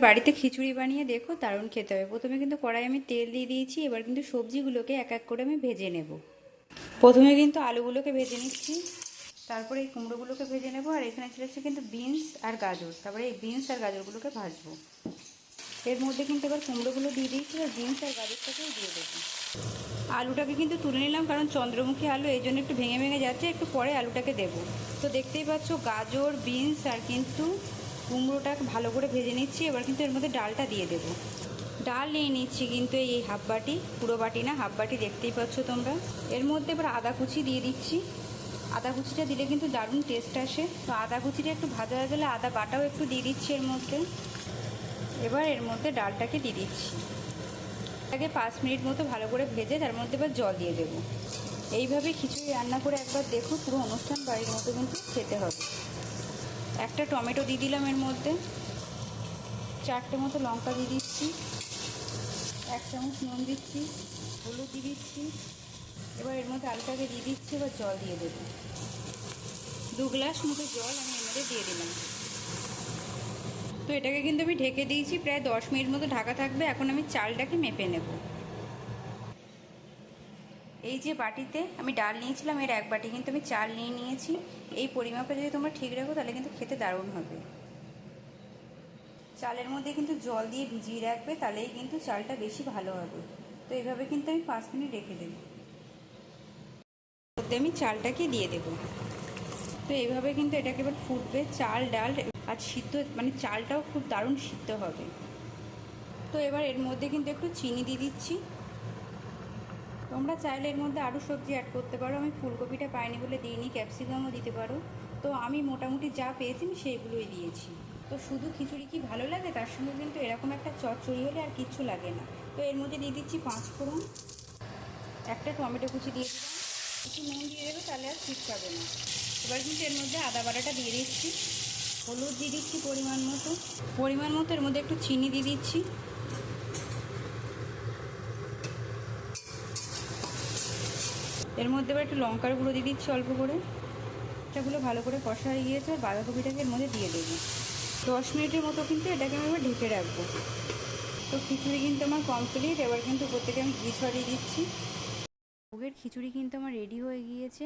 বাড়িতে খিচুড়ি বানিয়ে দেখো, দারুণ খেতে হবে। প্রথমে কিন্তু কড়াই আমি তেল দিয়ে দিয়েছি। এবার কিন্তু সবজিগুলোকে এক এক করে আমি ভেজে নেব। প্রথমে কিন্তু আলুগুলোকে ভেজে নিচ্ছি, তারপরে এই কুমড়োগুলোকে ভেজে নেব। আর এখানে ছিল কিন্তু বিনস আর গাজর, তারপরে এই বিনস আর গাজরগুলোকে ভাজবো। এর মধ্যে কিন্তু এবার কুমড়োগুলো দিয়ে দিয়েছি আর বিনস আর গাজরটাকেও দিয়ে দেবো। আলুটাকে কিন্তু তুলে নিলাম, কারণ চন্দ্রমুখী আলু, এই জন্য একটু ভেঙে ভেঙে যাচ্ছে, একটু পরে আলুটাকে দেবো। তো দেখতেই পাচ্ছ গাজর, বিনস আর কিন্তু কুমড়োটাকে ভালো করে ভেজে নিচ্ছি। এবার কিন্তু এর মধ্যে ডালটা দিয়ে দেবো। ডাল নিয়ে নিচ্ছি কিন্তু এই হাফ বাটি, পুরো বাটি না, হাফ বাটি, দেখতেই পাচ্ছ তোমরা। এর মধ্যে এবার আদা কুচি দিয়ে দিচ্ছি। আদা কুচিটা দিলে কিন্তু দারুণ টেস্ট আসে। তো আদা কুচিটা একটু ভাজা হয়ে গেলে আদা বাটাও একটু দিয়ে দিচ্ছি এর মধ্যে। এবার এর মধ্যে ডালটাকে দিয়ে দিচ্ছি। এটাকে 5 মিনিট মতো ভালো করে ভেজে তার মধ্যে এবার জল দিয়ে দেবো। এইভাবে খিচুড়ি রান্না করে একবার দেখো, পুরো অনুষ্ঠান বাড়ির মতো কিন্তু খেতে হবে। একটা টমেটো দিয়ে দিলাম এর মধ্যে, 4টে মতো লঙ্কা দিয়ে দিচ্ছি, 1 চামচ নুন দিচ্ছি, হলুদ দিয়ে দিচ্ছি। এবার এর মধ্যে আলুটাকে দিয়ে দিচ্ছি। এবার জল দিয়ে দেবো। 2 গ্লাস মতো জল আমি এর মধ্যে দিয়ে দিলাম। তো এটাকে কিন্তু আমি ঢেকে দিয়েছি, প্রায় 10 মিনিট মতো ঢাকা থাকবে। এখন আমি চালটাকে মেপে নেব। এই যে বাটিতে আমি ডাল নিয়েছিলাম, এর 1 বাটি কিন্তু আমি চাল নিয়ে নিয়েছি। এই পরিমাপে যদি তোমরা ঠিক রাখো তাহলে কিন্তু খেতে দারুণ হবে। চালের মধ্যে কিন্তু জল দিয়ে ভিজিয়ে রাখবে, তাহলেই কিন্তু চালটা বেশি ভালো হবে। তো এইভাবে কিন্তু আমি 5 মিনিট রেখে দেব। মধ্যে আমি চালটাকে দিয়ে দেব। তো এইভাবে কিন্তু এটাকে এবার ফুটবে, চাল ডাল আর সিদ্ধ, মানে চালটাও খুব দারুণ সিদ্ধ হবে। তো এবার এর মধ্যে কিন্তু একটু চিনি দিয়ে দিচ্ছি। তোমরা চাইলে এর মধ্যে আরও সবজি অ্যাড করতে পারো। আমি ফুলকপিটা পাইনি বলে দিইনি, ক্যাপসিকামও দিতে পারো। তো আমি মোটামুটি যা পেয়েছি আমি সেইগুলোই দিয়েছি। তো শুধু খিচুড়ি কি ভালো লাগে, তার সঙ্গে কিন্তু এরকম একটা চচ্চড়ি হলে আর কিচ্ছু লাগে না। তো এর মধ্যে দিয়ে দিচ্ছি 5 ফোড়ন, একটা টমেটো কুচি দিয়ে দিলাম, একটু নুন দিয়ে দেবে, তাহলে আর ঠিক পাবে না। এবার কিন্তু এর মধ্যে আদা বাটাটা দিয়ে দিচ্ছি, হলুদ দিয়ে দিচ্ছি পরিমাণ মতো, এর মধ্যে একটু চিনি দিয়ে দিচ্ছি। এর মধ্যে এবার একটু লঙ্কার গুঁড়ো দিয়ে দিচ্ছি অল্প করে। এটাগুলো ভালো করে কষা হয়ে গিয়েছে, আর বাঁধাকপিটাকে এর মধ্যে দিয়ে দেবো। 10 মিনিটের মতো কিন্তু এটাকে আমি এবার ঢেকে রাখবো। তো খিচুড়ি কিন্তু আমার কমপ্লিট। এবার কিন্তু উপর থেকে আমি ঘি ছড়িয়ে দিচ্ছি। ভোগের খিচুড়ি কিন্তু আমার রেডি হয়ে গিয়েছে।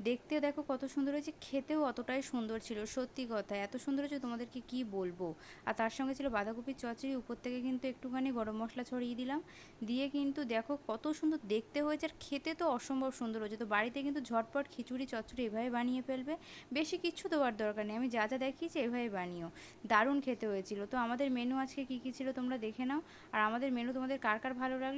দেখতেও দেখো কত সুন্দর হয়েছে, খেতেও অতটাই সুন্দর ছিল। সত্যি কথা, এত সুন্দর হয়েছে তোমাদেরকে কি বলবো। আর তার সঙ্গে ছিল বাঁধাকপির চচ্চড়ি, উপর থেকে কিন্তু একটুখানি গরম মশলা ছড়িয়ে দিলাম। দিয়ে কিন্তু দেখো কত সুন্দর দেখতে হয়েছে, আর খেতে তো অসম্ভব সুন্দর হয়েছে। তো বাড়িতে কিন্তু ঝটপট খিচুড়ি চচ্চড়ি এভাবে বানিয়ে ফেলবে, বেশি কিচ্ছু দেওয়ার দরকার নেই। আমি যা যা দেখিয়েছি এভাবে বানিও, দারুণ খেতে হয়েছিল। তো আমাদের মেনু আজকে কী কী ছিল তোমরা দেখে নাও। আর আমাদের মেনু তোমাদের কার কার ভালো লাগলো